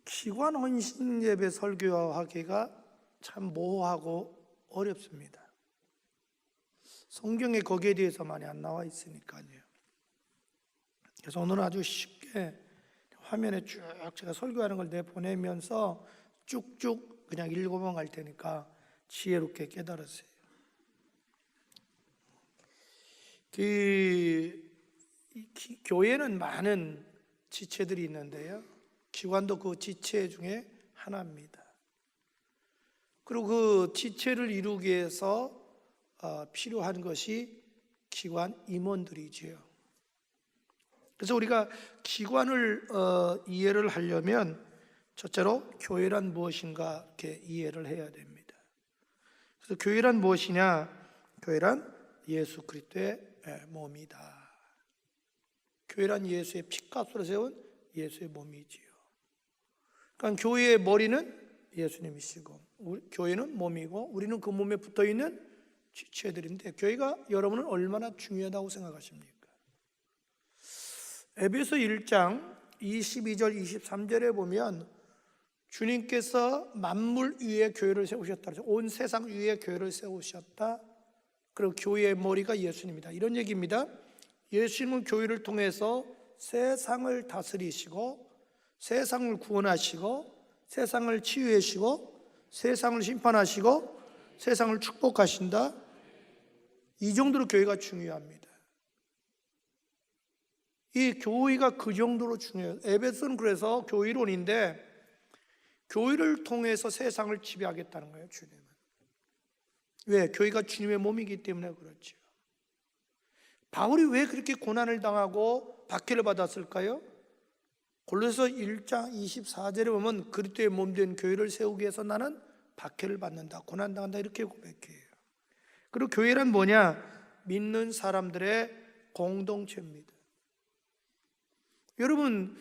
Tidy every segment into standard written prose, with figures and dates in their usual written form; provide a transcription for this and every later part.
기관 헌신 예배 설교하기가 참 모호하고 어렵습니다. 성경에 거기에 대해서 많이 안 나와 있으니까요. 그래서 오늘은 아주 쉽게 화면에 쭉 제가 설교하는 걸 내보내면서 쭉쭉 그냥 읽어만 갈 테니까 지혜롭게 깨달으세요. 교회는 많은 지체들이 있는데요, 기관도 그 지체 중에 하나입니다. 그리고 그 지체를 이루기 위해서 필요한 것이 기관 임원들이지요. 그래서 우리가 기관을 이해를 하려면 첫째로 교회란 무엇인가 이렇게 이해를 해야 됩니다. 그래서 교회란 무엇이냐? 교회란 예수 그리스도의 몸이다. 교회란 예수의 피값으로 세운 예수의 몸이지요. 그러니까 교회의 머리는 예수님이시고, 교회는 몸이고, 우리는 그 몸에 붙어있는 지체들인데, 교회가 여러분은 얼마나 중요하다고 생각하십니까? 에베소 1장 22절 23절에 보면 주님께서 만물 위에 교회를 세우셨다, 온 세상 위에 교회를 세우셨다. 그리고 교회의 머리가 예수님이다, 이런 얘기입니다. 예수님은 교회를 통해서 세상을 다스리시고, 세상을 구원하시고, 세상을 치유하시고, 세상을 심판하시고, 세상을 축복하신다. 이 정도로 교회가 중요합니다. 이 교회가 그 정도로 중요해요. 에베소는 그래서 교회론인데, 교회를 통해서 세상을 지배하겠다는 거예요, 주님은. 왜? 교회가 주님의 몸이기 때문에 그렇죠. 바울이 왜 그렇게 고난을 당하고 박해를 받았을까요? 골로새 1장 24절에 보면 그리스도의 몸된 교회를 세우기 위해서 나는 박해를 받는다, 고난당한다, 이렇게 고백해요. 그리고 교회란 뭐냐? 믿는 사람들의 공동체입니다. 여러분,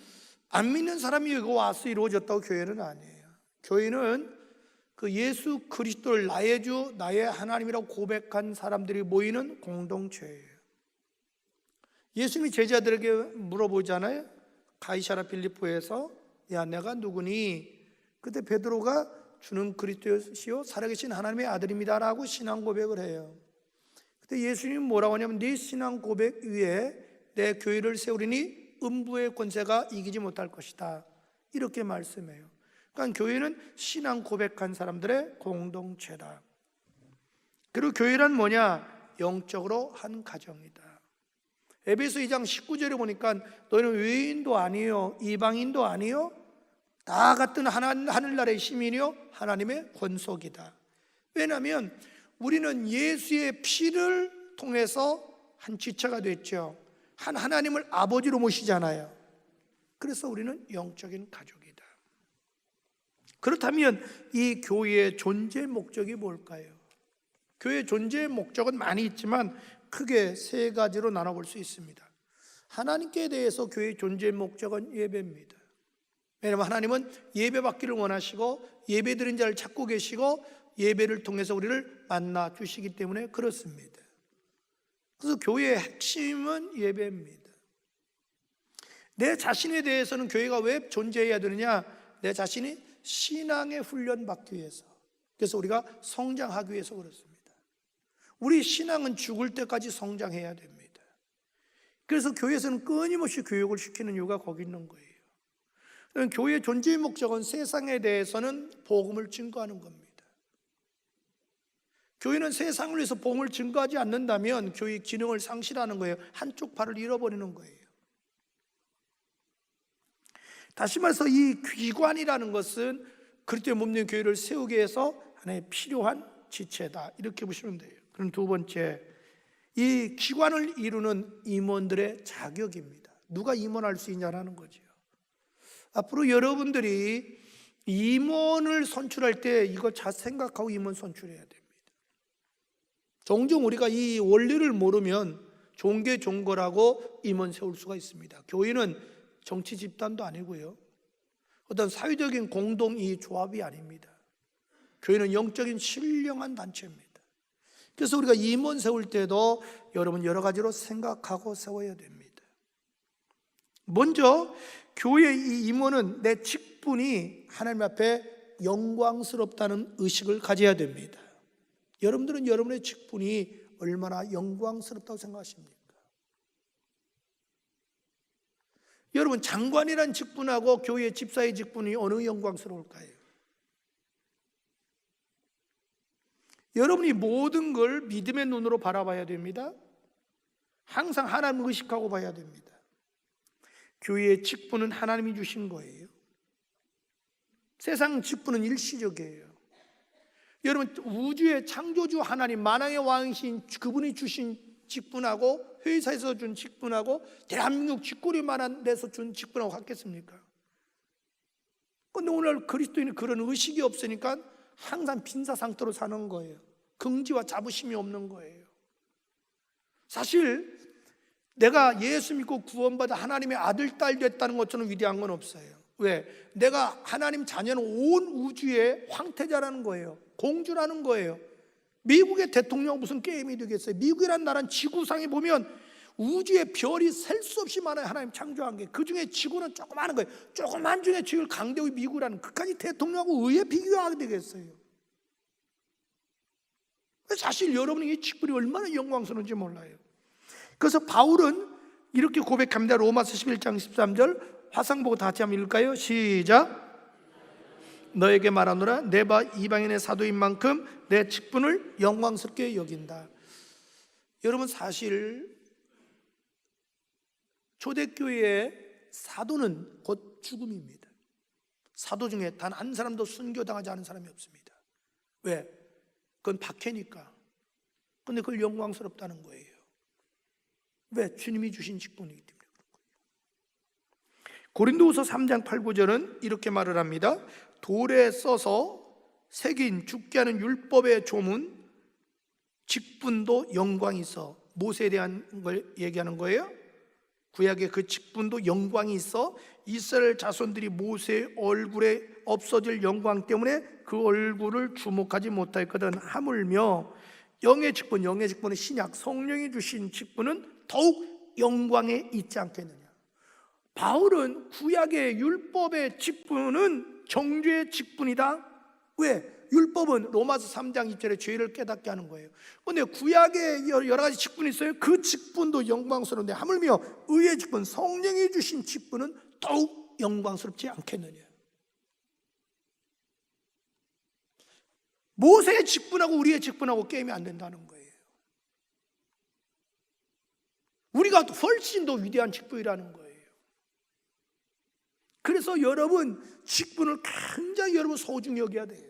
안 믿는 사람이 이거 와서 이루어졌다고 교회는 아니에요. 교회는 그 예수 그리스도를 나의 주, 나의 하나님이라고 고백한 사람들이 모이는 공동체예요. 예수님이 제자들에게 물어보잖아요. 가이사랴 필리포에서 야, 내가 누구니? 그때 베드로가 주는 그리스도시요 살아계신 하나님의 아들입니다 라고 신앙 고백을 해요. 그때 예수님이 뭐라고 하냐면 네 신앙 고백 위에 내 교회를 세우리니 음부의 권세가 이기지 못할 것이다, 이렇게 말씀해요. 그러니까 교회는 신앙 고백한 사람들의 공동체다. 그리고 교회란 뭐냐? 영적으로 한 가정이다. 에베소 2장 19절에 보니까 너희는 외인도 아니요 이방인도 아니요 다 같은 하늘나라의 시민이요 하나님의 권속이다. 왜냐하면 우리는 예수의 피를 통해서 한 지체가 됐죠. 한 하나님을 아버지로 모시잖아요. 그래서 우리는 영적인 가족이다. 그렇다면 이 교회의 존재 목적이 뭘까요? 교회의 존재 목적은 많이 있지만 크게 세 가지로 나눠볼 수 있습니다. 하나님께 대해서 교회의 존재 목적은 예배입니다. 왜냐하면 하나님은 예배받기를 원하시고 예배드린 자를 찾고 계시고 예배를 통해서 우리를 만나 주시기 때문에 그렇습니다. 그래서 교회의 핵심은 예배입니다. 내 자신에 대해서는 교회가 왜 존재해야 되느냐? 내 자신이 신앙의 훈련 받기 위해서, 그래서 우리가 성장하기 위해서 그렇습니다. 우리 신앙은 죽을 때까지 성장해야 됩니다. 그래서 교회에서는 끊임없이 교육을 시키는 이유가 거기 있는 거예요. 교회의 존재의 목적은 세상에 대해서는 복음을 증거하는 겁니다. 교회는 세상을 위해서 복음을 증거하지 않는다면 교회의 기능을 상실하는 거예요. 한쪽 팔을 잃어버리는 거예요. 다시 말해서 이 기관이라는 것은 그리스도의 몸된 교회를 세우기 위해서 하나의 필요한 지체다, 이렇게 보시면 돼요. 그럼 두 번째, 이 기관을 이루는 임원들의 자격입니다. 누가 임원할 수 있냐라는 거죠. 앞으로 여러분들이 임원을 선출할 때 이거 잘 생각하고 임원 선출해야 됩니다. 종종 우리가 이 원리를 모르면 종교 종거라고 임원 세울 수가 있습니다. 교회는 정치 집단도 아니고요, 어떤 사회적인 공동이 조합이 아닙니다. 교회는 영적인 신령한 단체입니다. 그래서 우리가 임원 세울 때도 여러분 여러 가지로 생각하고 세워야 됩니다. 먼저 교회의 이 임원은 내 직분 직분이 하나님 앞에 영광스럽다는 의식을 가져야 됩니다. 여러분들은 여러분의 직분이 얼마나 영광스럽다고 생각하십니까? 여러분, 장관이란 직분하고 교회 집사의 직분이 어느 영광스러울까요? 여러분이 모든 걸 믿음의 눈으로 바라봐야 됩니다. 항상 하나님을 의식하고 봐야 됩니다. 교회의 직분은 하나님이 주신 거예요. 세상 직분은 일시적이에요. 여러분, 우주의 창조주 하나님, 만왕의 왕이신 그분이 주신 직분하고 회사에서 준 직분하고 대한민국 쥐꼬리만한 데서 준 직분하고 같겠습니까? 그런데 오늘 그리스도인은 그런 의식이 없으니까 항상 빈사상태로 사는 거예요. 긍지와 자부심이 없는 거예요. 사실 내가 예수 믿고 구원받아 하나님의 아들, 딸 됐다는 것처럼 위대한 건 없어요. 왜? 내가 하나님 자녀는 온 우주의 황태자라는 거예요. 공주라는 거예요. 미국의 대통령 무슨 게임이 되겠어요? 미국이라는 나라는 지구상에 보면 우주의 별이 셀 수 없이 많아요. 하나님 창조한 게. 그 중에 지구는 조그마한 거예요. 조그만 중에 제일 강대국이 미국이라는, 그까지 대통령하고 의에 비교하게 되겠어요. 사실 여러분이 이 직분이 얼마나 영광스러운지 몰라요. 그래서 바울은 이렇게 고백합니다. 로마서 11장 13절 화상 보고 다 같이 한번 읽을까요? 시작. 너에게 말하노라 내가 이방인의 사도인 만큼 내 직분을 영광스럽게 여긴다. 여러분, 사실 초대교회의 사도는 곧 죽음입니다. 사도 중에 단 한 사람도 순교당하지 않은 사람이 없습니다. 왜? 그건 박해니까. 근데 그걸 영광스럽다는 거예요. 왜? 주님이 주신 직분이기 때문에 그런 거예요. 고린도후서 3장 8, 9절은 이렇게 말을 합니다. 돌에 써서 새긴 죽게 하는 율법의 조문 직분도 영광이 있어. 모세에 대한 걸 얘기하는 거예요. 구약의 그 직분도 영광이 있어. 이스라엘 자손들이 모세의 얼굴에 없어질 영광 때문에 그 얼굴을 주목하지 못하였거든. 하물며 영의 직분, 영의 직분은 신약 성령이 주신 직분은 더욱 영광에 있지 않겠느냐. 바울은 구약의 율법의 직분은 정죄의 직분이다. 왜? 율법은 로마서 3장 2절에 죄를 깨닫게 하는 거예요. 그런데 구약에 여러 가지 직분이 있어요. 그 직분도 영광스러운데 하물며 의의 직분, 성령이 주신 직분은 더욱 영광스럽지 않겠느냐. 모세의 직분하고 우리의 직분하고 게임이 안 된다는 거예요. 우리가 훨씬 더 위대한 직분이라는 거예요. 그래서 여러분, 직분을 굉장히 여러분 소중히 여겨야 돼요.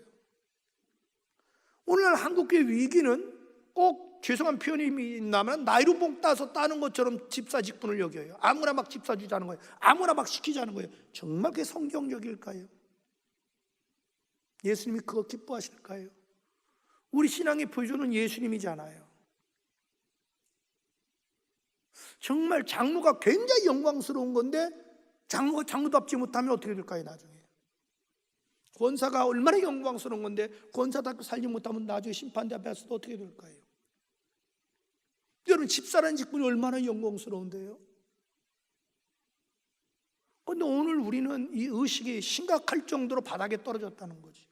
오늘날 한국교회 위기는 꼭 죄송한 표현이 있나면 나이로 뽕 따서 따는 것처럼 집사 직분을 여겨요. 아무나 막 집사 주자는 거예요. 아무나 막 시키자는 거예요. 정말 그게 성경적일까요? 예수님이 그거 기뻐하실까요? 우리 신앙의 표준은 예수님이잖아요. 정말 장로가 굉장히 영광스러운 건데 장로답지 못하면 어떻게 될까요? 나중에 권사가 얼마나 영광스러운 건데 권사답게 살지 못하면 나중에 심판대 앞에 서도 어떻게 될까요? 여러분, 집사라는 직분이 얼마나 영광스러운데요. 그런데 오늘 우리는 이 의식이 심각할 정도로 바닥에 떨어졌다는 거지.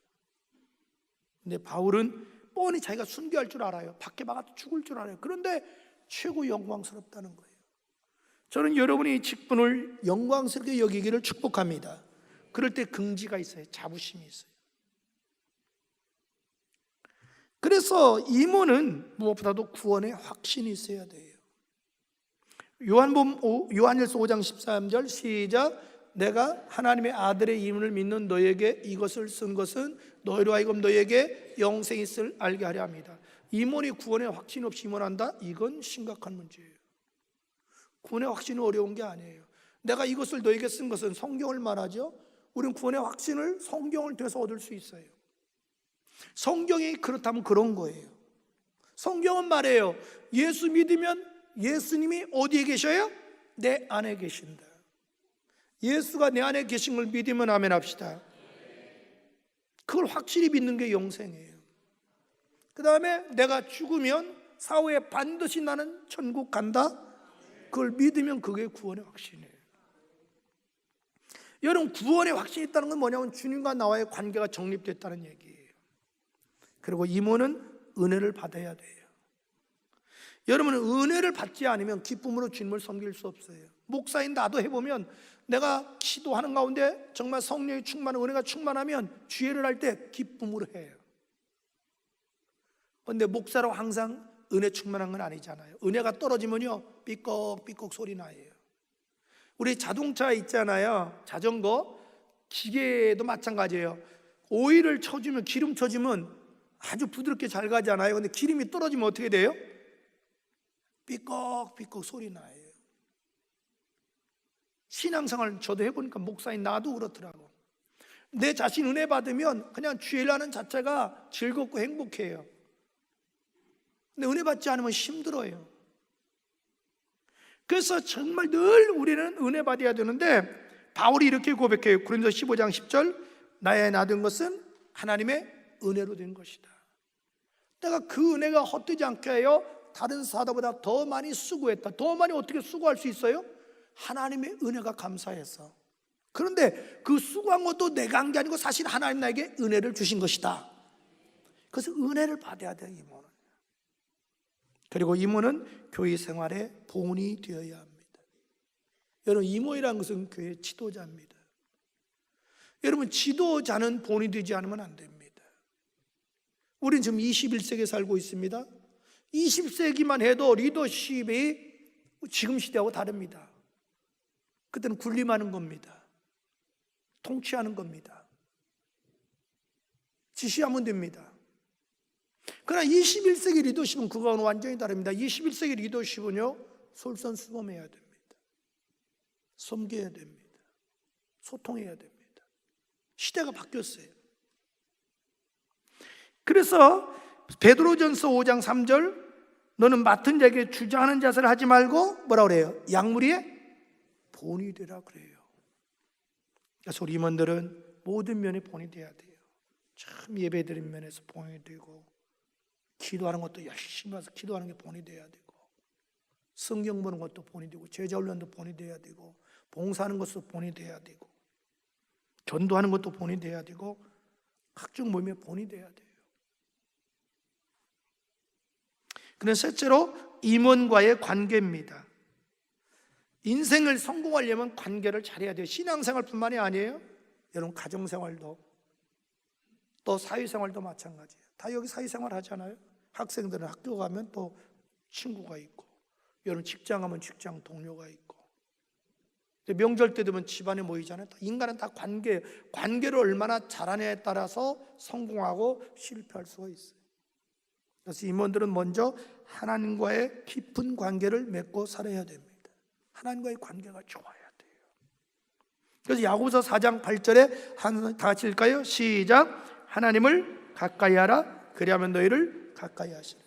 근데 바울은 뻔히 자기가 순교할 줄 알아요. 밖에 나가서 죽을 줄 알아요. 그런데 최고 영광스럽다는 거예요. 저는 여러분이 이 직분을 영광스럽게 여기기를 축복합니다. 그럴 때 긍지가 있어요. 자부심이 있어요. 그래서 임무는 무엇보다도 구원의 확신이 있어야 돼요. 요한일서 5장 13절 시작. 내가 하나님의 아들의 이름을 믿는 너에게 이것을 쓴 것은 너희로 하여금 너에게 영생이 있을 알게 하려 합니다. 임원이 구원의 확신 없이 임원한다? 이건 심각한 문제예요. 구원의 확신은 어려운 게 아니에요. 내가 이것을 너에게 쓴 것은 성경을 말하죠. 우리는 구원의 확신을 성경을 통해서 얻을 수 있어요. 성경이 그렇다면 그런 거예요. 성경은 말해요. 예수 믿으면 예수님이 어디에 계셔요? 내 안에 계신다. 예수가 내 안에 계신 걸 믿으면 아멘 합시다. 그걸 확실히 믿는 게 영생이에요. 그 다음에 내가 죽으면 사후에 반드시 나는 천국 간다. 그걸 믿으면 그게 구원의 확신이에요. 여러분, 구원의 확신이 있다는 건 뭐냐면 주님과 나와의 관계가 정립됐다는 얘기예요. 그리고 이모는 은혜를 받아야 돼요. 여러분은 은혜를 받지 않으면 기쁨으로 주님을 섬길 수 없어요. 목사인 나도 해보면 내가 기도하는 가운데 정말 성령이 충만한 은혜가 충만하면 주예를 할 때 기쁨으로 해요. 그런데 목사로 항상 은혜 충만한 건 아니잖아요. 은혜가 떨어지면요 삐걱삐걱 소리 나요. 우리 자동차 있잖아요, 자전거, 기계도 마찬가지예요. 오일을 쳐주면, 기름 쳐주면 아주 부드럽게 잘 가잖아요. 근데 기름이 떨어지면 어떻게 돼요? 삐걱삐걱 소리 나요. 신앙생활 저도 해보니까 목사인 나도 그렇더라고. 내 자신 은혜 받으면 그냥 주일하는 자체가 즐겁고 행복해요. 근데 은혜 받지 않으면 힘들어요. 그래서 정말 늘 우리는 은혜 받아야 되는데, 바울이 이렇게 고백해요. 고린도서 15장 10절, 나의 나된 것은 하나님의 은혜로 된 것이다. 내가 그 은혜가 헛되지 않게 하여 다른 사도보다 더 많이 수고했다. 더 많이 어떻게 수고할 수 있어요? 하나님의 은혜가 감사해서. 그런데 그 수고한 것도 내가 한 게 아니고 사실 하나님 나에게 은혜를 주신 것이다. 그래서 은혜를 받아야 돼요, 이모는. 그리고 이모는 교회 생활의 본이 되어야 합니다. 여러분, 이모이라는 것은 교회 지도자입니다. 여러분, 지도자는 본이 되지 않으면 안 됩니다. 우리는 지금 21세기에 살고 있습니다. 20세기만 해도 리더십이 지금 시대하고 다릅니다. 그때는 군림하는 겁니다. 통치하는 겁니다. 지시하면 됩니다. 그러나 21세기 리더십은 그거와는 완전히 다릅니다. 21세기 리더십은요, 솔선수범해야 됩니다. 섬겨야 됩니다. 소통해야 됩니다. 시대가 바뀌었어요. 그래서 베드로전서 5장 3절, 너는 맡은 자에게 주장하는 자세를 하지 말고 뭐라 그래요? 약물이의 본이 되라 그래요. 그래서 우리 임원들은 모든 면에 본이 돼야 돼요. 참 예배드린 면에서 본이 되고, 기도하는 것도 열심히 와서 기도하는 게 본이 돼야 되고, 성경 보는 것도 본이 되고, 제자 훈련도 본이 돼야 되고, 봉사하는 것도 본이 돼야 되고, 전도하는 것도 본이 돼야 되고, 각종 모임에 본이 돼야 돼요. 그래서 셋째로 임원과의 관계입니다. 인생을 성공하려면 관계를 잘해야 돼요. 신앙생활뿐만이 아니에요. 여러분, 가정생활도, 또 사회생활도 마찬가지예요. 다 여기 사회생활 하잖아요. 학생들은 학교 가면 또 친구가 있고, 여러분 직장 가면 직장 동료가 있고, 명절 때 되면 집안에 모이잖아요. 인간은 다 관계를 얼마나 잘하냐에 따라서 성공하고 실패할 수가 있어요. 그래서 임원들은 먼저 하나님과의 깊은 관계를 맺고 살아야 됩니다. 하나님과의 관계가 좋아야 돼요. 그래서 야고보서 4장 8절에 다 같이 읽을까요? 시작. 하나님을 가까이 하라. 그리하면 너희를 가까이 하시리라.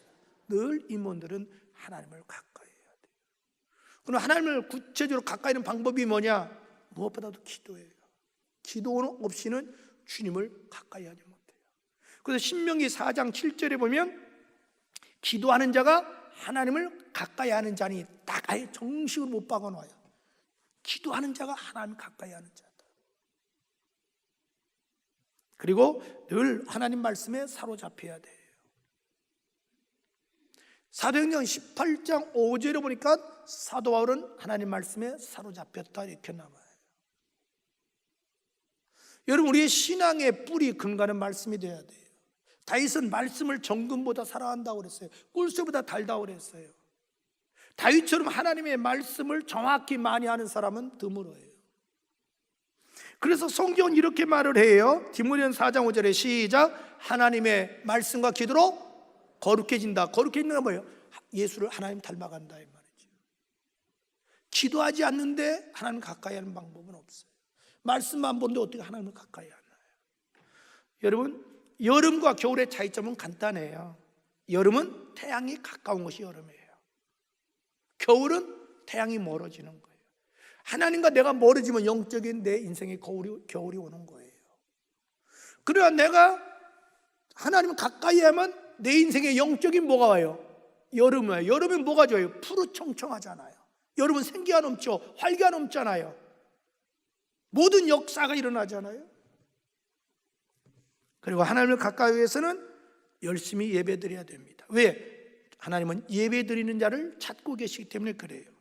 늘 임원들은 하나님을 가까이 해야 돼요. 그럼 하나님을 구체적으로 가까이 하는 방법이 뭐냐? 무엇보다도 기도예요. 기도 없이는 주님을 가까이 하지 못해요. 그래서 신명기 4장 7절에 보면 기도하는 자가 하나님을 가까이 하는 자니, 딱 아예 정식으로 못 박아놔요. 기도하는 자가 하나님 가까이 하는 자다. 그리고 늘 하나님 말씀에 사로잡혀야 돼요. 사도행전 18장 5절에 보니까 사도 바울은 하나님 말씀에 사로잡혔다 이렇게 나와요. 여러분, 우리의 신앙의 뿌리 근간은 말씀이 돼야 돼요. 다윗은 말씀을 정금보다 사랑한다고 그랬어요. 꿀수보다 달다고 그랬어요. 다윗처럼 하나님의 말씀을 정확히 많이 하는 사람은 드물어요. 그래서 성경은 이렇게 말을 해요. 디모데전서 4장 5절에 시작. 하나님의 말씀과 기도로 거룩해진다. 거룩해진다는 건 뭐예요? 예수를 하나님 닮아간다 이 말이죠. 기도하지 않는데 하나님 가까이 하는 방법은 없어요. 말씀만 보는데 어떻게 하나님을 가까이 하나요? 여러분, 여름과 겨울의 차이점은 간단해요. 여름은 태양이 가까운 것이 여름이에요. 겨울은 태양이 멀어지는 거예요. 하나님과 내가 멀어지면 영적인 내 인생의 겨울이 오는 거예요. 그래야 내가 하나님을 가까이 하면 내 인생에 영적인 뭐가 와요? 여름이에요. 여름엔 뭐가 좋아요? 푸르청청하잖아요. 여름은 생기가 넘죠. 활기가 넘잖아요. 모든 역사가 일어나잖아요. 그리고 하나님을 가까이 위해서는 열심히 예배드려야 됩니다. 왜? 하나님은 예배드리는 자를 찾고 계시기 때문에 그래요.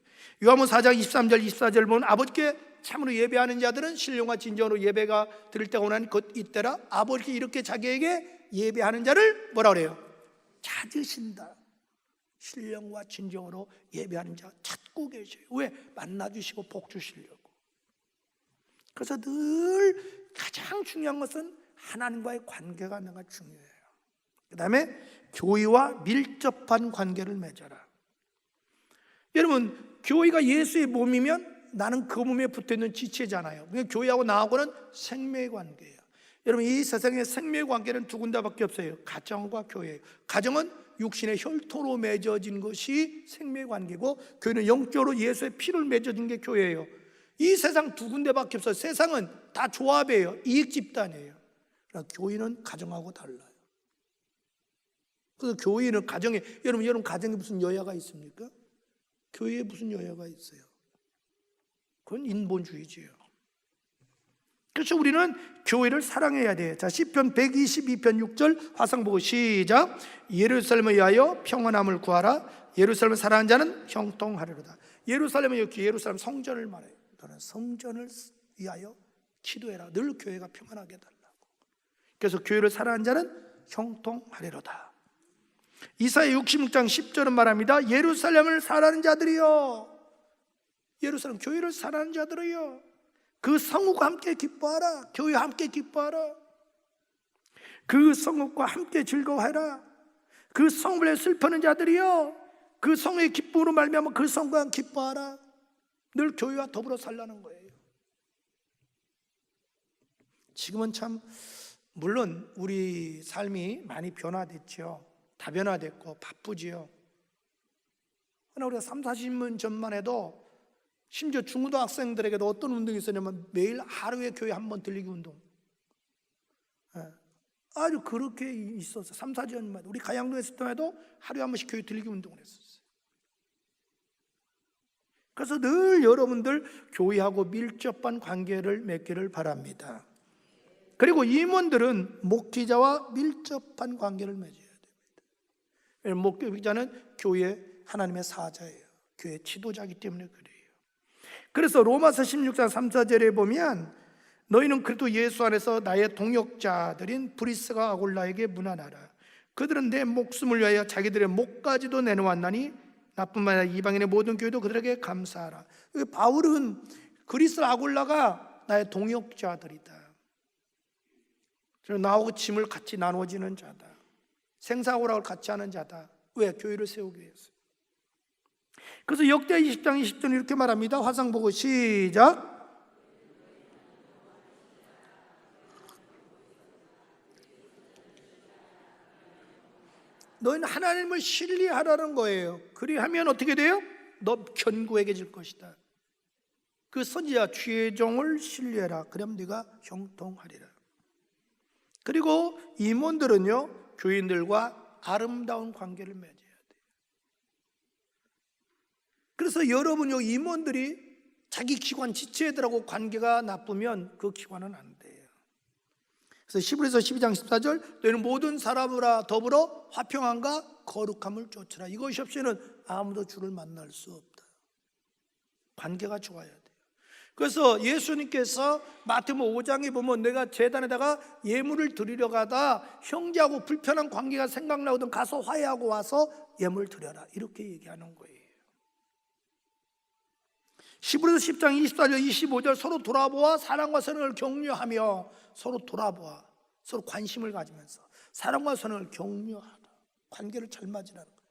요한복음 4장 23절 24절 보면 아버지께 참으로 예배하는 자들은 신령과 진정으로 예배가 드릴 때가 오나니 곧 이때라. 아버지께 이렇게 자기에게 예배하는 자를 뭐라 그래요? 찾으신다. 신령과 진정으로 예배하는 자 찾고 계셔요. 왜? 만나주시고 복 주시려고. 그래서 늘 가장 중요한 것은 하나님과의 관계가 내가 중요해요. 그 다음에 교회와 밀접한 관계를 맺어라. 여러분, 교회가 예수의 몸이면 나는 그 몸에 붙어있는 지체잖아요. 교회하고 나하고는 생명의 관계예요. 여러분, 이 세상에 생명의 관계는 두 군데밖에 없어요. 가정과 교회예요. 가정은 육신의 혈토로 맺어진 것이 생명의 관계고, 교회는 영적으로 예수의 피를 맺어진 게 교회예요. 이 세상 두 군데밖에 없어요. 세상은 다 조합이에요. 이익 집단이에요. 그러나 교회는 가정하고 달라요. 그래서 교회는 가정에, 여러분 가정에 무슨 여야가 있습니까? 교회에 무슨 여야가 있어요? 그건 인본주의지요. 그래서 우리는 교회를 사랑해야 돼요. 자, 시편 122편 6절 화상 보고 시작. 예루살렘을 위하여 평안함을 구하라. 예루살렘을 사랑하는 자는 형통하리로다. 예루살렘은 여기 예루살렘 성전을 말해요. 너는 성전을 위하여 기도해라. 늘 교회가 평안하게 달라고. 그래서 교회를 사랑하는 자는 형통하리로다. 이사야 66장 10절은 말합니다. 예루살렘을 사랑하는 자들이여, 예루살렘 교회를 사랑하는 자들이여, 그 성읍과 함께 기뻐하라. 교회와 함께 기뻐하라. 그 성읍과 함께 즐거워하라. 그 성읍에 슬퍼하는 자들이여, 그 성의 기쁨으로 말미암아 그 성과 기뻐하라. 늘 교회와 더불어 살라는 거예요. 지금은 참 물론 우리 삶이 많이 변화됐죠. 다 변화됐고 바쁘지요. 그러나 우리가 3, 40년 전만 해도 심지어 중고등학생들에게도 어떤 운동이 있었냐면 매일 하루에 교회 한 번 들리기 운동. 아주 그렇게 있었어요. 3, 4년만 해도. 우리 가양동에 있을 때에도 하루에 한 번씩 교회 들리기 운동을 했었어요. 그래서 늘 여러분들 교회하고 밀접한 관계를 맺기를 바랍니다. 그리고 임원들은 목회자와 밀접한 관계를 맺어야 됩니다. 목회자는 교회 하나님의 사자예요. 교회 지도자이기 때문에 그래요. 그래서 로마서 16장 3, 4절에 보면 너희는 그래도 예수 안에서 나의 동역자들인 브리스가 아굴라에게 문안하라. 그들은 내 목숨을 위하여 자기들의 목까지도 내놓았나니 나뿐만 아니라 이방인의 모든 교회도 그들에게 감사하라. 바울은 그리스 아굴라가 나의 동역자들이다. 나하고 짐을 같이 나눠지는 자다. 생사고락을 같이 하는 자다. 왜? 교회를 세우기 위해서. 그래서 역대 20장 20절 이렇게 말합니다. 화상 보고 시작. 너희는 하나님을 신뢰하라는 거예요. 그리하면 어떻게 돼요? 너 견고해질 것이다. 그 선지자 주의 종을 신뢰해라. 그럼 네가 형통하리라. 그리고 임원들은요, 교인들과 아름다운 관계를 맺어야 돼요. 그래서 여러분 임원들이 자기 기관 지체들하고 관계가 나쁘면 그 기관은 안 돼요. 그래서 히브리서 12장 14절 너희는 모든 사람으로 더불어 화평함과 거룩함을 쫓으라. 이것이 없이는 아무도 주를 만날 수 없다. 관계가 좋아야 돼요. 그래서 예수님께서 마태복음 5장에 보면 내가 제단에다가 예물을 드리려 가다 형제하고 불편한 관계가 생각나거든 가서 화해하고 와서 예물 드려라, 이렇게 얘기하는 거예요. 히브리서 10장 24절 25절 서로 돌아보아 사랑과 선을 격려하며, 서로 돌아보아 서로 관심을 가지면서 사랑과 선을 격려하라. 관계를 잘 맺으라는 거예요.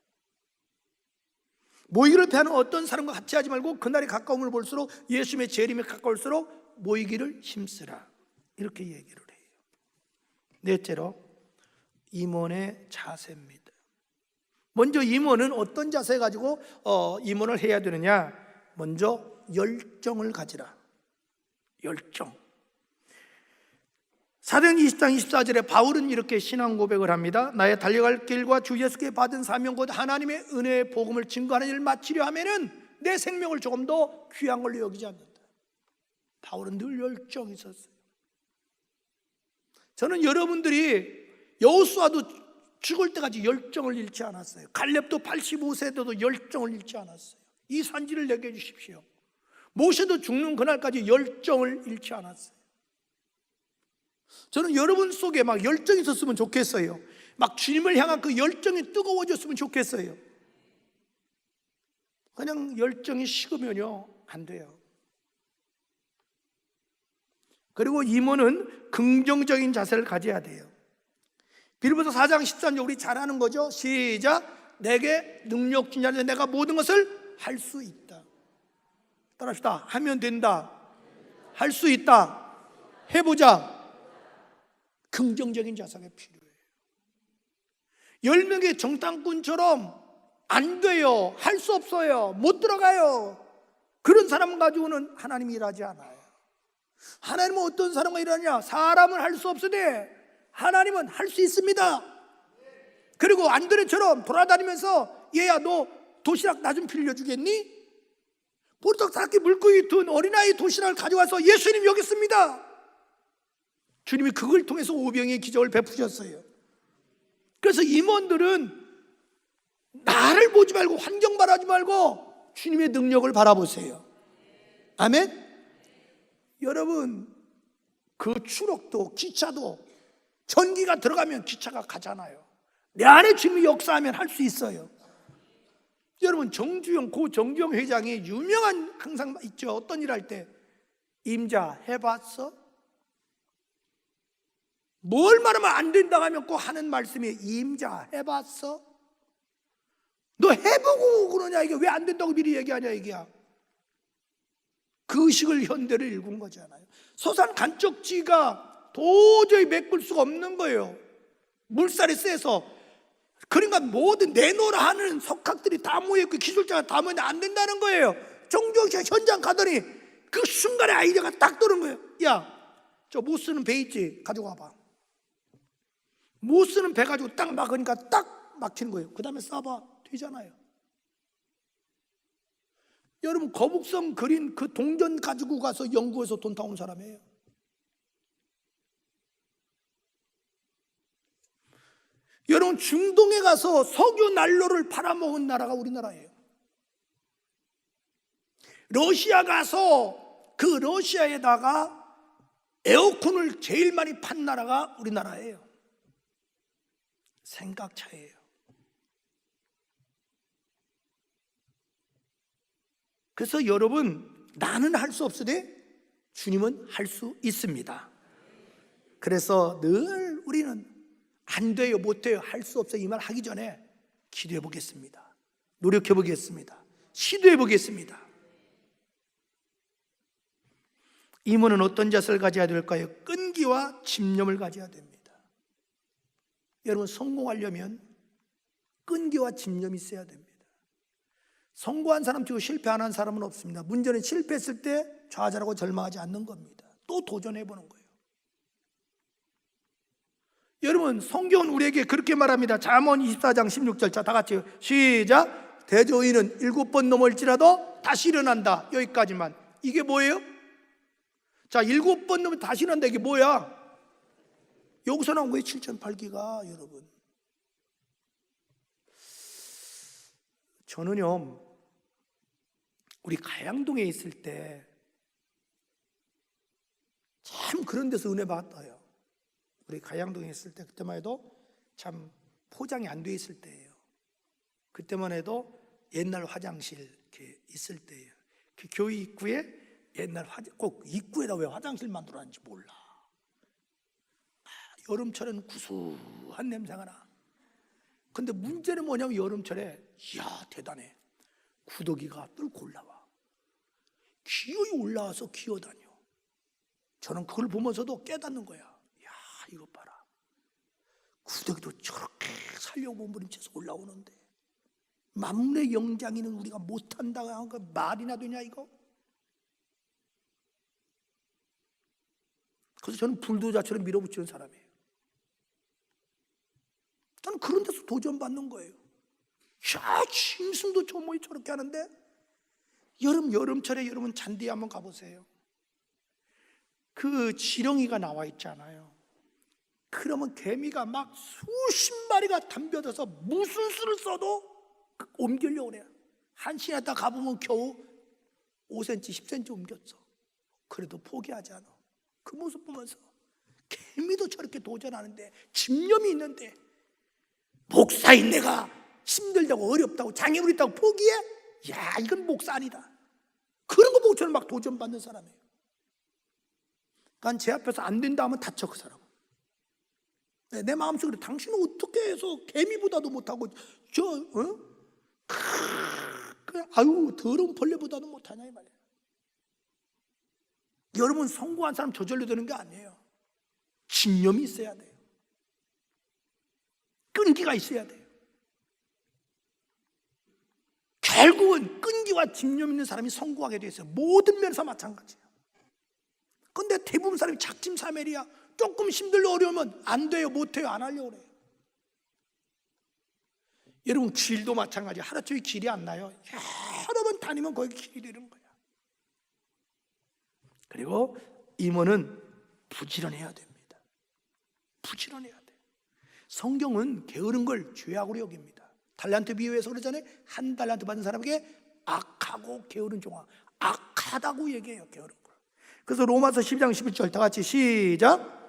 모이기를 배하는 어떤 사람과 같이 하지 말고 그날이 가까움을 볼수록 예수님의 재림이 가까울수록 모이기를 힘쓰라, 이렇게 얘기를 해요. 넷째로 임원의 자세입니다. 먼저 임원은 어떤 자세 가지고 임원을 해야 되느냐? 먼저 열정을 가지라. 열정. 사도행 20장 24절에 바울은 이렇게 신앙 고백을 합니다. 나의 달려갈 길과 주 예수께 받은 사명 곧 하나님의 은혜의 복음을 증거하는 일을 마치려 하면은 내 생명을 조금 더 귀한 걸로 여기지 않는다. 바울은 늘 열정이 있었어요. 저는 여러분들이 여호수아도 죽을 때까지 열정을 잃지 않았어요. 갈렙도 85세 때도 열정을 잃지 않았어요. 이 산지를 내게 주십시오. 모세도 죽는 그날까지 열정을 잃지 않았어요. 저는 여러분 속에 막 열정이 있었으면 좋겠어요. 막 주님을 향한 그 열정이 뜨거워졌으면 좋겠어요. 그냥 열정이 식으면요 안 돼요. 그리고 임원은 긍정적인 자세를 가져야 돼요. 빌립보서 4장 14절 우리 잘 아는 거죠. 시작. 내게 능력 준 자는 내가 모든 것을 할 수 있다. 따라합시다. 하면 된다. 할 수 있다. 해보자. 긍정적인 자세가 필요해요. 10명의 정탐꾼처럼 안 돼요, 할 수 없어요, 못 들어가요, 그런 사람 가지고는 하나님이 일하지 않아요. 하나님은 어떤 사람과 일하느냐? 사람은 할 수 없으되 하나님은 할 수 있습니다. 그리고 안드레처럼 돌아다니면서 얘야 너 도시락 나 좀 빌려주겠니? 보르떡스럽게 물고기 둔 어린아이 도시락을 가져와서 예수님 여기 있습니다. 주님이 그걸 통해서 오병이의 기적을 베푸셨어요. 그래서 임원들은 나를 보지 말고 환경 바라지 말고 주님의 능력을 바라보세요. 아멘. 여러분 그 추록도 기차도 전기가 들어가면 기차가 가잖아요. 내 안에 주님이 역사하면 할 수 있어요. 여러분 고 정주영 회장이 유명한 항상 있죠. 어떤 일 할 때 임자 해봤어? 뭘 말하면 안 된다고 하면 꼭 하는 말씀이 임자 해봤어? 너 해보고 그러냐, 이게 왜 안 된다고 미리 얘기하냐 이게야. 그 의식을 현대를 읽은 거잖아요. 서산 간척지가 도저히 메꿀 수가 없는 거예요. 물살이 세서. 그러니까 모든 내놓으라 하는 석학들이 다 모여있고 기술자가 다 모였는데 안 된다는 거예요. 정주영 현장 가더니 그 순간에 아이디어가 딱 떠오른 거예요. 야, 저 못 쓰는 배 있지? 가지고 와봐. 못 쓰는 배 가지고 딱 막으니까 딱 막히는 거예요. 그 다음에 쏴봐. 되잖아요. 여러분 거북선 그린 그 동전 가지고 가서 연구해서 돈 타온 사람이에요. 여러분 중동에 가서 석유 난로를 팔아먹은 나라가 우리나라예요. 러시아 가서 그 러시아에다가 에어컨을 제일 많이 판 나라가 우리나라예요. 생각 차이예요. 그래서 여러분 나는 할 수 없으되 주님은 할 수 있습니다. 그래서 늘 우리는 안 돼요, 못 돼요, 할 수 없어요 이 말 하기 전에 기도해 보겠습니다. 노력해 보겠습니다. 시도해 보겠습니다. 임원은 어떤 자세를 가져야 될까요? 끈기와 집념을 가져야 됩니다. 여러분 성공하려면 끈기와 집념이 있어야 됩니다. 성공한 사람 치고 실패 안 한 사람은 없습니다. 문제는 실패했을 때 좌절하고 절망하지 않는 겁니다. 또 도전해 보는 거예요. 여러분 성경은 우리에게 그렇게 말합니다. 잠언 24장 16절. 자, 다 같이 시작. 대저인은 7번 넘을지라도 다시 일어난다. 여기까지만. 이게 뭐예요? 자, 7번 넘으면 다시 일어난다. 이게 뭐야? 여기서 나온 거예요. 7008기가. 여러분 저는요 우리 가양동에 있을 때 참 그런 데서 은혜 받았어요. 우리 가양동에 있을 때 그때만 해도 참 포장이 안 돼 있을 때예요. 그때만 해도 옛날 화장실 이렇게 있을 때예요. 그 교회 입구에 옛날 꼭 입구에다 왜 화장실 만들어놨는지 몰라. 여름철에는 구수한 냄새가 나. 근데 문제는 뭐냐면 여름철에 이야 대단해. 구더기가 뚫고 올라와. 기어이 올라와서 기어다녀. 저는 그걸 보면서도 깨닫는 거야. 야 이거 봐라. 구더기도 저렇게 살려고 몸부림쳐서 올라오는데 만물의 영장이는 우리가 못한다고 하는 거 말이나 되냐 이거? 그래서 저는 불도자처럼 밀어붙이는 사람이에요. 저는 그런 데서 도전받는 거예요. 야, 짐승도 저렇게 하는데 여름철에 여러분 잔디에 한번 가보세요. 그 지렁이가 나와 있잖아요. 그러면 개미가 막 수십 마리가 덤벼들어서 무슨 수를 써도 옮기려고 그래요. 한 시간 있다 가보면 겨우 5cm, 10cm 옮겼어. 그래도 포기하지 않아. 그 모습 보면서 개미도 저렇게 도전하는데, 집념이 있는데, 목사인 내가 힘들다고 어렵다고 장애물 있다고 포기해? 야, 이건 목사 아니다. 그런 거 보고 저는 막 도전받는 사람이에요. 그러니까 제 앞에서 안 된다 하면 다쳐, 그 사람은. 내 마음속으로 당신은 어떻게 해서 개미보다도 못하고 아유 더러운 벌레보다도 못하냐 이 말이에요. 여러분, 성공한 사람 저절로 되는 게 아니에요. 집념이 있어야 돼요. 끈기가 있어야 돼요. 결국은 끈기와 집념 있는 사람이 성공하게 돼 있어요. 모든 면에서 마찬가지예요. 근데 대부분 사람이 작심삼일이야. 조금 힘들고 어려우면 안 돼요, 못 해요, 안 하려고 그래요. 여러분, 길도 마찬가지예요. 하루 종일 길이 안 나요. 여러 번 다니면 거기 길이 되는 거야. 그리고 임원은 부지런해야 됩니다. 부지런해야 돼요. 성경은 게으른 걸 죄악으로 여깁니다. 달란트 비유에서 그러잖아요. 한 달란트 받은 사람에게 악하고 게으른 종아, 악하다고 얘기해요, 게으른 걸. 그래서 로마서 12장 11절 다 같이 시작.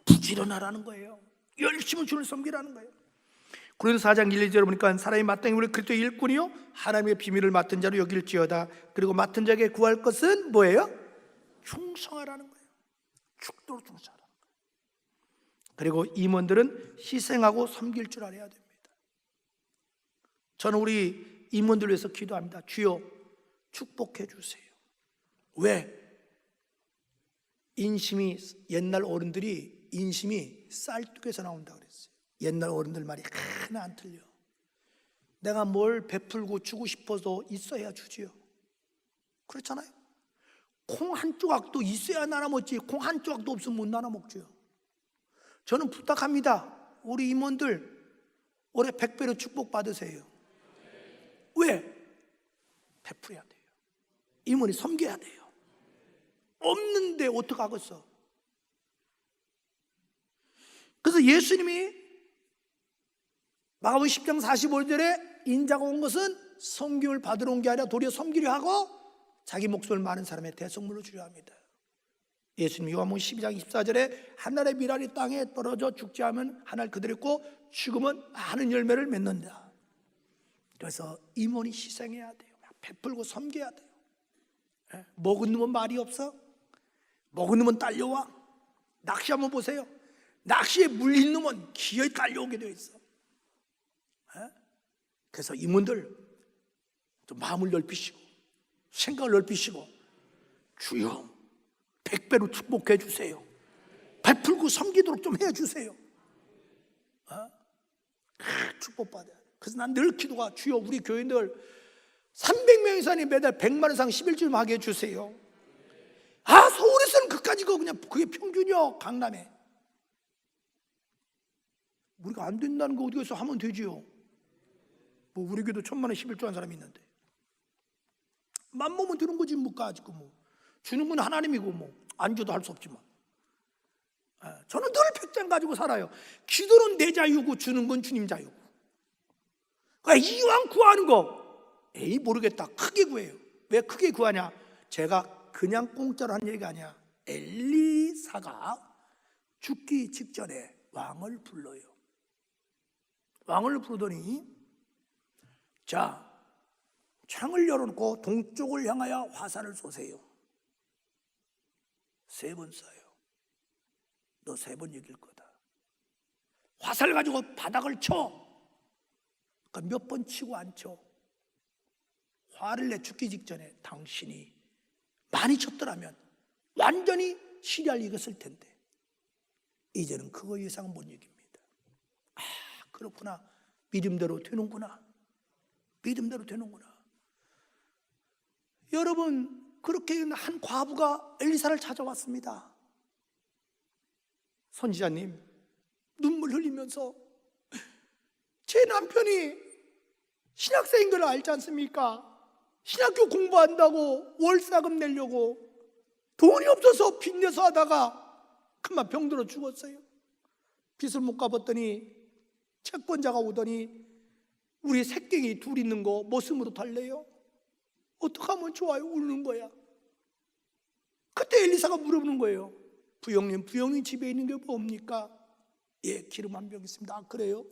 부지런하라는 거예요. 열심히 주를 섬기라는 거예요. 고린도서 4장 1, 2절을 보니까 사람이 마땅히 우리 그리스도의 일꾼이요 하나님의 비밀을 맡은 자로 여길지어다. 그리고 맡은 자에게 구할 것은 뭐예요? 충성하라는 거예요. 축도로 충성하라는 거예요. 그리고 임원들은 희생하고 섬길 줄 알아야 됩니다. 저는 우리 임원들 위해서 기도합니다. 주여 축복해 주세요. 왜? 인심이, 옛날 어른들이 인심이 쌀뚝에서 나온다 그랬어요. 옛날 어른들 말이 하나 안 틀려. 내가 뭘 베풀고 주고 싶어서 있어야 주지요. 그렇잖아요. 콩 한 조각도 있어야 나눠 먹지, 콩 한 조각도 없으면 못 나눠 먹죠. 저는 부탁합니다. 우리 임원들 올해 100배로 축복 받으세요. 왜? 베풀어야 돼요. 임원이 섬겨야 돼요. 없는데 어떡하겠어. 그래서 예수님이 마가복음 10장 45절에 인자가 온 것은 섬김을 받으러 온 게 아니라 도리어 섬기려 하고 자기 목숨을 많은 사람의 대성물로 주려 합니다. 예수님이 요한복음 12장 24절에 하늘의 밀알이 땅에 떨어져 죽지 않으면 하늘 그대로 있고 죽으면 많은 열매를 맺는다. 그래서 임원이 희생해야 돼요. 베풀고 섬겨야 돼요. 먹은 놈은 말이 없어? 먹은 놈은 딸려와? 낚시 한번 보세요. 낚시에 물린 놈은 기어이 딸려오게 되어 있어. 그래서 임원들 좀 마음을 넓히시고 생각을 넓히시고 주여 100배로 축복해 주세요. 베풀고 섬기도록 좀 해주세요. 축복받아야 돼. 그래서 난 늘 기도가 주여 우리 교인들 300명 이상이 매달 100만 원 이상 11줄 하게 해주세요. 서울에서는 그까지 그냥 그게 평균이요. 강남에 우리가 안 된다는 거 어디서 하면 되지요. 뭐 우리 교도 1000만 원 11조 한 사람이 있는데 맘먹으면 되는 거지 뭐. 가지고 뭐 주는 건 하나님이고 뭐 안 줘도 할 수 없지만 저는 늘 백장 가지고 살아요. 기도는 내 자유고 주는 건 주님 자유고. 그러니까 이왕 구하는 거 모르겠다 크게 구해요. 왜 크게 구하냐? 제가 그냥 공짜로 하는 얘기가 아니야. 엘리사가 죽기 직전에 왕을 불러요. 왕을 부르더니 자 창을 열어놓고 동쪽을 향하여 화살을 쏘세요. 3번 쏴요. 너 3번 이길 거다. 화살 가지고 바닥을 쳐. 그러니까 몇 번 치고 안 쳐. 화를 내 죽기 직전에 당신이 많이 쳤더라면 완전히 시리아를 이겼을 텐데 이제는 그거 이상 못 이깁니다. 그렇구나. 믿음대로 되는구나. 믿음대로 되는구나. 여러분 그렇게 한 과부가 엘리사를 찾아왔습니다. 선지자님 눈물 흘리면서 제 남편이 신학생인 걸 알지 않습니까? 신학교 공부한다고 월세금 내려고 돈이 없어서 빚내서 하다가 그만 병들어 죽었어요. 빚을 못 갚았더니 채권자가 오더니 우리 새끼기 둘 있는 거 머슴으로 달래요. 어떻게 하면 좋아요? 우는 거야. 그때 엘리사가 물어보는 거예요. 부형님 집에 있는 게 뭡니까? 예, 기름 한 병 있습니다. 아, 그래요?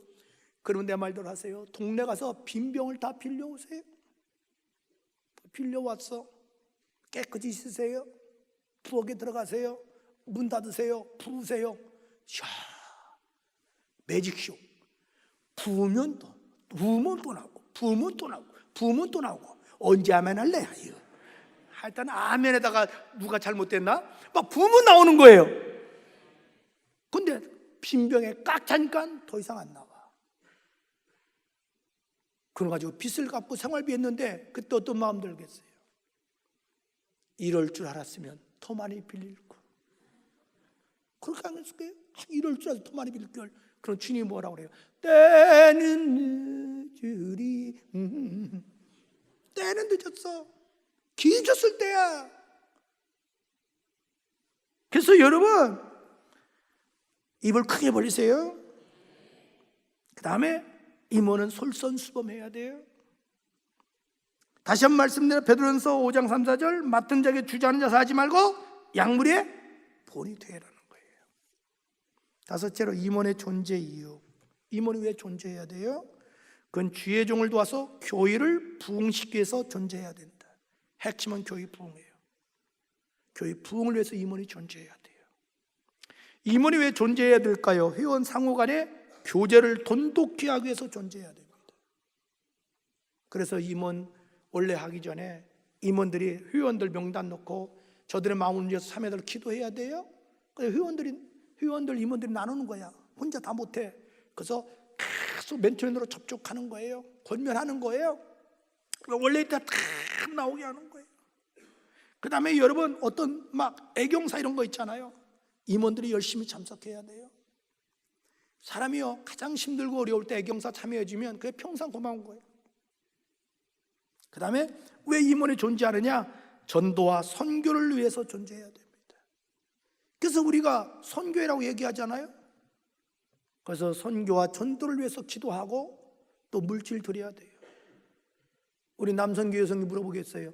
그러면 내 말대로 하세요. 동네 가서 빈 병을 다 빌려오세요. 빌려왔어. 깨끗이 씻으세요. 부엌에 들어가세요. 문 닫으세요. 부으세요. 샤, 매직쇼. 부으면 또 나오고, 부으면 또 나오고. 언제 아멘 할래? 하여튼 아멘에다가 누가 잘못됐나? 막 부으면 나오는 거예요. 근데 빈병에 꽉 차니까 더 이상 안 나와. 그래가지고 빚을 갚고 생활비 했는데 그때 어떤 마음 들겠어요? 이럴 줄 알았으면 더 많이 빌릴 걸. 그렇게 안 했을까요? 이럴 줄 알았으면 더 많이 빌릴 걸. 그럼 주님이 뭐라고 그래요? 때는 늦으리. 때는 늦었어. 기졌을 때야. 그래서 여러분, 입을 크게 벌리세요. 그 다음에 임원은 솔선수범해야 돼요. 다시 한번 말씀드려, 베드로전서 5장 3, 4절, 맡은 자에게 주저하는 자서 하지 말고 약물의 본이 되라는 거예요. 다섯째로 임원의 존재 이유. 임원이 왜 존재해야 돼요? 그건 주의 종을 도와서 교회를 부흥시키기 위해서 존재해야 된다. 핵심은 교회 부흥이에요. 교회 부흥을 위해서 임원이 존재해야 돼요. 임원이 왜 존재해야 될까요? 회원 상호 간의 교제를 돈독히 하기 위해서 존재해야 됩니다. 그래서 임원 원래 하기 전에 임원들이 회원들 명단 넣고 저들의 마음을 위해서 참여들 기도해야 돼요. 그래서 회원들 임원들이 나누는 거야. 혼자 다 못해. 그래서 계속 멘토인으로 접촉하는 거예요. 권면하는 거예요. 원래 있다 다 나오게 하는 거예요. 그 다음에 여러분, 어떤 막 애경사 이런 거 있잖아요. 임원들이 열심히 참석해야 돼요. 사람이요, 가장 힘들고 어려울 때 애경사 참여해주면 그게 평생 고마운 거예요. 그 다음에 왜 임원이 존재하느냐? 전도와 선교를 위해서 존재해야 됩니다. 그래서 우리가 선교회라고 얘기하잖아요. 그래서 선교와 전도를 위해서 기도하고 또 물질 드려야 돼요. 우리 남선교 여성이 물어보겠어요.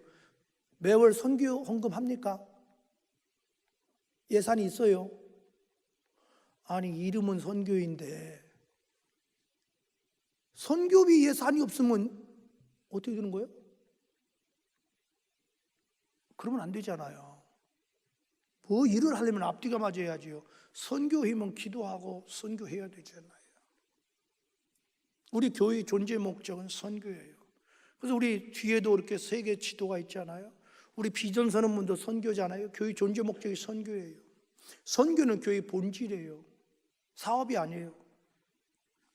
매월 선교 헌금 합니까? 예산이 있어요. 아니, 이름은 선교인데 선교비 예산이 없으면 어떻게 되는 거예요? 그러면 안 되잖아요. 뭐 일을 하려면 앞뒤가 맞아야지요. 선교하면 기도하고 선교해야 되잖아요. 우리 교회의 존재 목적은 선교예요. 그래서 우리 뒤에도 이렇게 세계 지도가 있잖아요. 우리 비전 선언문도 선교잖아요. 교회 존재 목적이 선교예요. 선교는 교회의 본질이에요. 사업이 아니에요.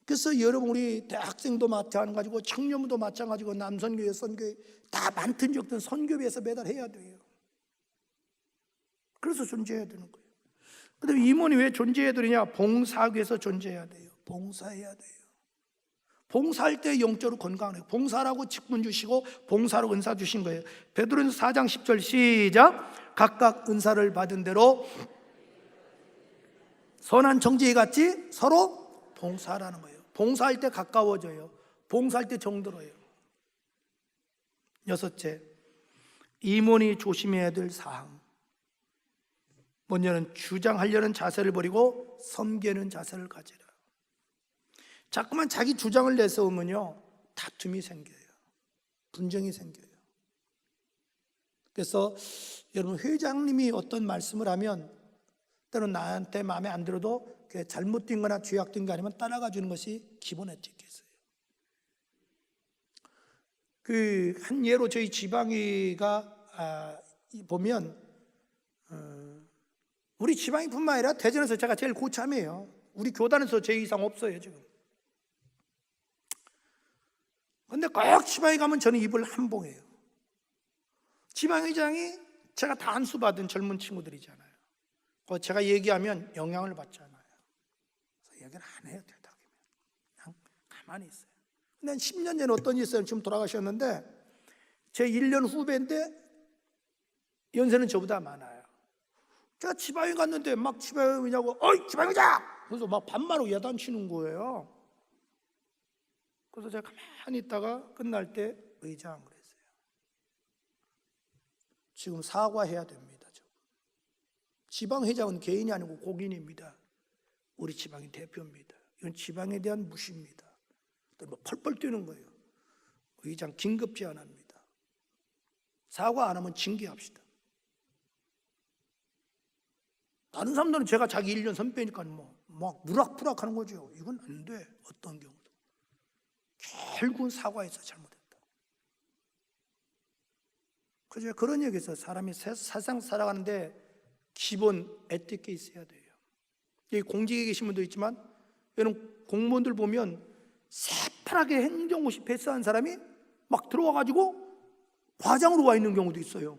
그래서 여러분, 우리 대학생도 마찬가지고 청년도 마찬가지고 남선교, 여선교 다 많든 적든 선교비에서 매달 해야 돼요. 그래서 존재해야 되는 거예요. 그다음에 임원이 왜 존재해야 되느냐? 봉사하기 위해서 존재해야 돼요. 봉사해야 돼요. 봉사할 때 영적으로 건강해요. 봉사라고 직분 주시고 봉사로 은사 주신 거예요. 베드로전서 4장 10절 시작. 각각 은사를 받은 대로 선한 정직이 같이 서로 봉사하라는 거예요. 봉사할 때 가까워져요. 봉사할 때 정들어요. 여섯째, 임원이 조심해야 될 사항. 먼저는 주장하려는 자세를 버리고 섬기는 자세를 가지라. 자꾸만 자기 주장을 내세우면요, 다툼이 생겨요. 분쟁이 생겨요. 그래서 여러분, 회장님이 어떤 말씀을 하면 때로는 나한테 마음에 안 들어도 잘못된 거나 죄악된 거 아니면 따라가 주는 것이 기본 에티켓이에요. 한 예로 저희 지방이가 보면 우리 지방이뿐만 아니라 대전에서 제가 제일 고참이에요. 우리 교단에서 제 이상 없어요 지금. 근데 꼭 지방에 가면 저는 입을 한봉해요. 지방의장이 제가 다 안수받은 젊은 친구들이잖아요. 제가 얘기하면 영향을 받잖아요. 그래서 얘기를 안 해요. 대답이면 그냥 가만히 있어요. 근데 한 10년 전에 어떤 일이 있어요. 지금 돌아가셨는데 제 1년 후배인데 연세는 저보다 많아요. 제가 지방에 갔는데 막 지방에 오냐고, 어이 지방에 오자! 그래서 막 반말로 야단치는 거예요. 그래서 제가 가만히 있다가 끝날 때 의장 그랬어요. 지금 사과해야 됩니다. 지방회장은 개인이 아니고 공인입니다. 우리 지방의 대표입니다. 이건 지방에 대한 무시입니다. 또 뭐 펄펄 뛰는 거예요. 의장 긴급 제안합니다. 사과 안 하면 징계합시다. 다른 사람들은 제가 자기 1년 선배니까 막 무락부락 하는 거죠. 이건 안 돼. 어떤 경우도. 결국은 사과해서 잘못했다. 그래서 그런 얘기에서 사람이 세상 살아가는데 기본 에티켓이 있어야 돼요. 여기 공직에 계신 분도 있지만 여러분 공무원들 보면 새파랗게 행정고시 패스한 사람이 막 들어와가지고 과장으로 와 있는 경우도 있어요.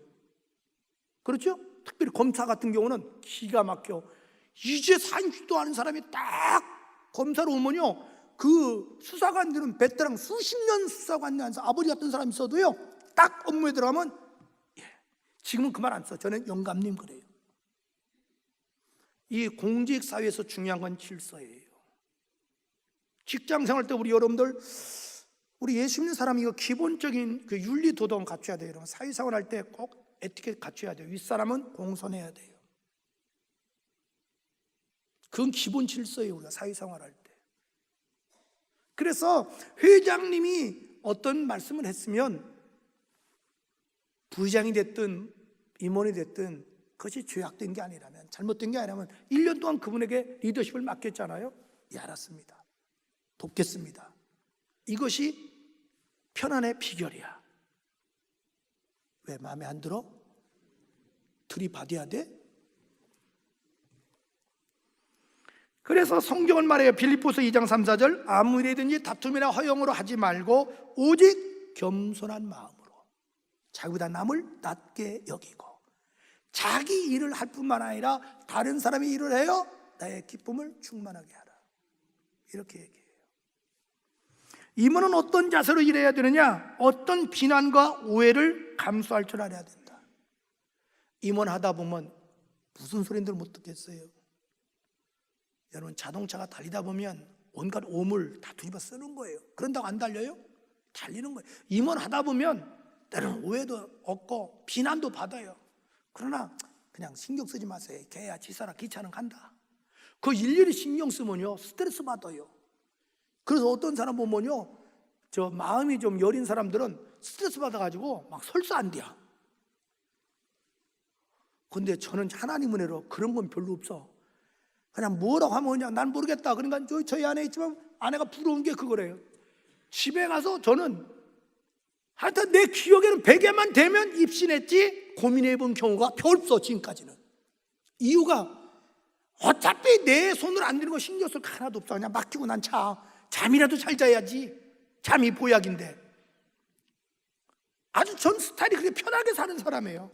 그렇죠? 특별히 검사 같은 경우는 기가 막혀. 이제 40도 하는 사람이 딱 검사로 오면요, 그 수사관들은 베테랑 수십 년 수사관이 아니라 아버지 같은 사람이 있어도요, 딱 업무에 들어가면 지금은 그 말 안 써. 저는 영감님 그래요. 이 공직사회에서 중요한 건 질서예요. 직장생활 때 우리 여러분들, 우리 예수 믿는 사람이 이거 기본적인 그 윤리 도덕은 갖춰야 돼요. 여러분 사회생활 할 때 꼭 에티켓 갖춰야 돼요. 윗사람은 공손해야 돼요. 그건 기본 질서예요. 우리가 사회생활 할 때. 그래서 회장님이 어떤 말씀을 했으면 부의장이 됐든 임원이 됐든 그것이 죄악된 게 아니라면, 잘못된 게 아니라면 1년 동안 그분에게 리더십을 맡겼잖아요. 예, 알았습니다. 돕겠습니다. 이것이 편안의 비결이야. 왜 마음에 안 들어? 들이받아야 돼? 그래서 성경은 말해요. 빌립보서 2장 3, 4절 아무 일이든지 다툼이나 허영으로 하지 말고 오직 겸손한 마음으로 자기보다 남을 낮게 여기고 자기 일을 할 뿐만 아니라 다른 사람이 일을 해요. 나의 기쁨을 충만하게 하라. 이렇게 얘기해요. 임원은 어떤 자세로 일해야 되느냐? 어떤 비난과 오해를 감수할 줄 알아야 된다. 임원 하다 보면 무슨 소리인들 못 듣겠어요. 여러분 자동차가 달리다 보면 온갖 오물 다 뒤집어 쓰는 거예요. 그런다고 안 달려요? 달리는 거예요. 임원 하다 보면 때로는 오해도 얻고 비난도 받아요. 그러나 그냥 신경 쓰지 마세요. 걔야 지사라 기차는 간다. 그 일일이 신경 쓰면요 스트레스 받아요. 그래서 어떤 사람 보면요, 저 마음이 좀 여린 사람들은 스트레스 받아가지고 막 설사 안 돼요. 근데 저는 하나님 은혜로 그런 건 별로 없어. 그냥 뭐라고 하면 그냥 난 모르겠다. 그러니까 저희 안에 있지만 아내가 부러운 게 그거래요. 집에 가서 저는 하여튼 내 기억에는 베개만 되면 입신했지 고민해 본 경우가 별로 없어. 지금까지는. 이유가 어차피 내 손을 안 대는 거 신경 쓸 거 하나도 없어. 그냥 맡기고 난 잠이라도 잘 자야지. 잠이 보약인데. 아주 전 스타일이 그렇게 편하게 사는 사람이에요.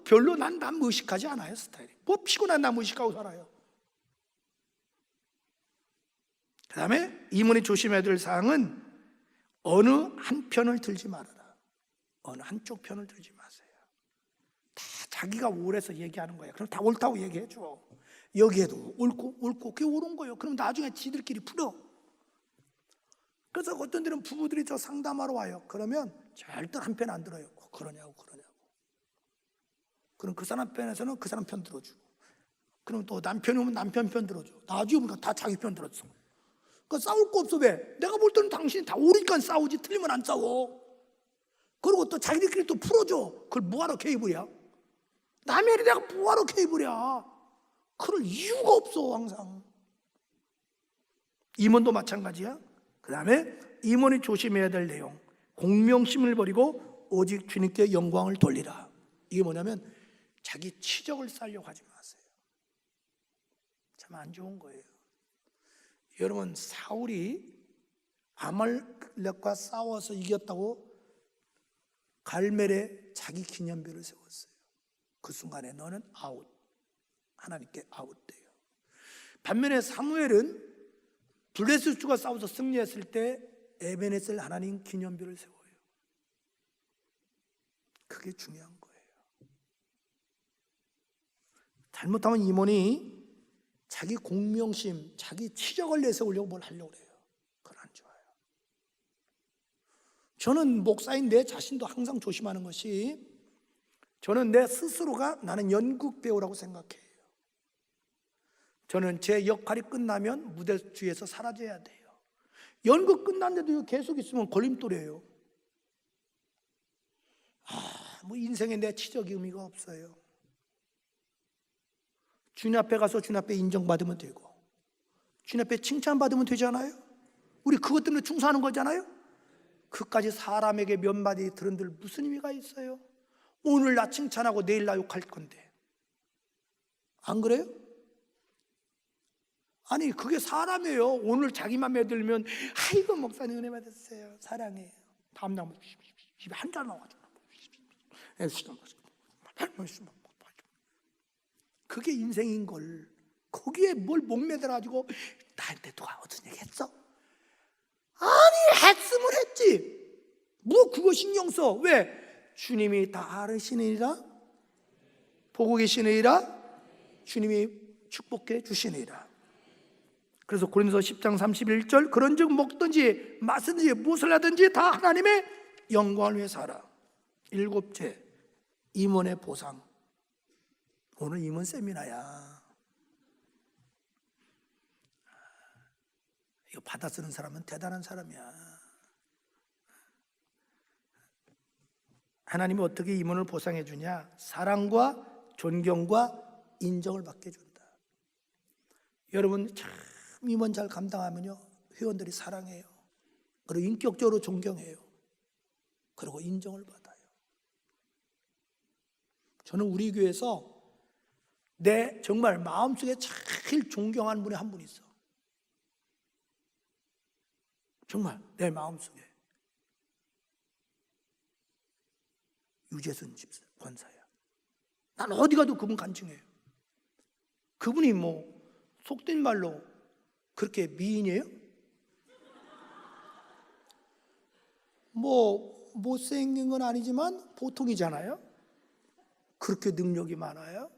별로 난 의식하지 않아요. 스타일이 뭐 피곤한 남 의식하고 살아요. 그 다음에 임원이 조심해야 될 사항은 어느 한 편을 들지 말아라. 어느 한쪽 편을 들지 마세요. 다 자기가 옳아서 얘기하는 거예요. 그럼 다 옳다고 얘기해 줘. 여기에도 옳고 그게 옳은 거예요. 그럼 나중에 지들끼리 풀어. 그래서 어떤 데는 부부들이 저 상담하러 와요. 그러면 절대 한 편 안 들어요. 그러냐고. 그럼 그 사람 편에서는 그 사람 편 들어주고, 그럼 또 남편이 오면 남편 편 들어줘. 나중에 보니까 다 자기 편 들었어. 그러니까 싸울 거 없어. 왜? 내가 볼 때는 당신이 다 옳으니까 싸우지 틀리면 안 싸워. 그리고 또 자기들끼리 또 풀어줘. 그걸 뭐하러 개입을이야? 남의 일이 내가 뭐하러 개입을이야? 그럴 이유가 없어. 항상 임원도 마찬가지야. 그 다음에 임원이 조심해야 될 내용, 공명심을 버리고 오직 주님께 영광을 돌리라. 이게 뭐냐면 자기 치적을 쌓으려고 하지 마세요. 참 안 좋은 거예요. 여러분 사울이 아말렉과 싸워서 이겼다고 갈멜에 자기 기념비를 세웠어요. 그 순간에 너는 아웃, 하나님께 아웃돼요. 반면에 사무엘은 블레셋과 싸워서 승리했을 때 에베네셀 하나님 기념비를 세워요. 그게 중요한 거예요. 잘못하면 임원이 자기 공명심, 자기 치적을 내세우려고 뭘 하려고 그래요. 그건 안 좋아요. 저는 목사인 내 자신도 항상 조심하는 것이, 저는 내 스스로가 나는 연극 배우라고 생각해요. 저는 제 역할이 끝나면 무대 뒤에서 사라져야 돼요. 연극 끝났는데도 계속 있으면 걸림돌이에요. 뭐 인생에 내 치적 의미가 없어요. 주님 앞에 가서 주님 앞에 인정받으면 되고, 주님 앞에 칭찬받으면 되잖아요. 우리 그것 때문에 충성하는 거잖아요. 그까지 사람에게 몇 마디 들은들 무슨 의미가 있어요? 오늘 나 칭찬하고 내일 나 욕할 건데, 안 그래요? 아니 그게 사람이에요. 오늘 자기 맘에 들면 아이고 목사님 은혜 받았어요, 사랑해요. 다음날 집에 한잔 나와가지고 그게 인생인 걸. 거기에 뭘 목매달아가지고 나한테 누가 어떤 얘기 했어? 아니 했으면 했지. 뭐 그거 신경 써. 왜? 주님이 다 알으시느니라, 보고 계시느니라, 주님이 축복해 주시느니라. 그래서 고린도서 10장 31절, 그런즉 먹든지 마시든지 무엇을 하든지 다 하나님의 영광을 위해서 하라. 일곱째, 임원의 보상. 오늘 임원 세미나야. 이거 받아 쓰는 사람은 대단한 사람이야. 하나님이 어떻게 임원을 보상해 주냐? 사랑과 존경과 인정을 받게 준다. 여러분 참 임원 잘 감당하면요, 회원들이 사랑해요. 그리고 인격적으로 존경해요. 그리고 인정을 받아요. 저는 우리 교회에서 내 정말 마음속에 제일 존경하는 분이 한 분 있어. 정말 내 마음속에. 유재순 집사 권사야. 난 어디 가도 그분 간증해요. 그분이 뭐 속된 말로 그렇게 미인이에요? 뭐 못생긴 건 아니지만 보통이잖아요. 그렇게 능력이 많아요?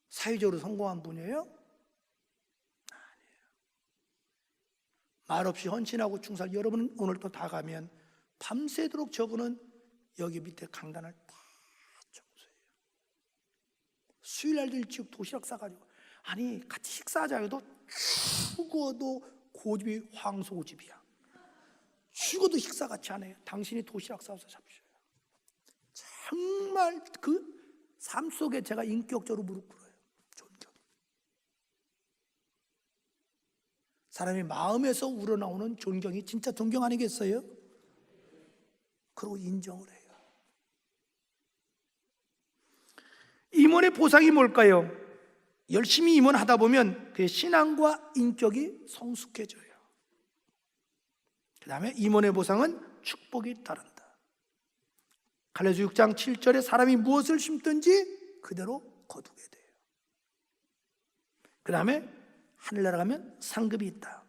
사회적으로 성공한 분이에요? 아니에요. 말없이 헌신하고 충성. 여러분 오늘 또 다 가면 밤새도록 저분은 여기 밑에 강단을 다 청소해요. 수요일날도 일찍 도시락 싸가지고, 아니 같이 식사하자 해도 죽어도 고집이 황소고집이야. 죽어도 식사 같이 안 해요. 당신이 도시락 싸워서 잡으셔요. 정말 그 삶 속에 제가 인격적으로 무릎 꿇어요. 존경. 사람이 마음에서 우러나오는 존경이 진짜 존경 아니겠어요? 그리고 인정을 해요. 임원의 보상이 뭘까요? 열심히 임원하다 보면 그의 신앙과 인격이 성숙해져요. 그 다음에 임원의 보상은 축복이 따른다. 갈라디아서 6장 7절에 사람이 무엇을 심든지 그대로 거두게 돼요. 그 다음에 하늘나라 가면 상급이 있다.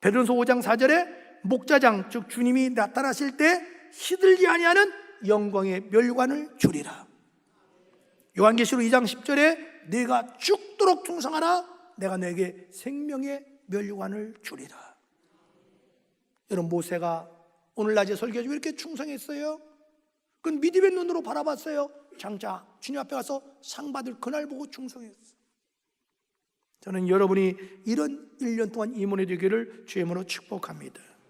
베드로전서 5장 4절에 목자장, 즉 주님이 나타나실 때 시들지 아니하는 영광의 멸관을 주리라. 요한계시록 2장 10절에 네가 죽도록 충성하라, 내가 너에게 생명의 멸관을 주리라. 여러분 모세가 오늘 낮에 설교 중에 이렇게 충성했어요. 그건 믿음의 눈으로 바라봤어요. 장차 주님 앞에 가서 상 받을 그날 보고 충성했어요. 저는 여러분이 이런 1년 동안 임원이 되기를 주의 이름으로 축복합니다.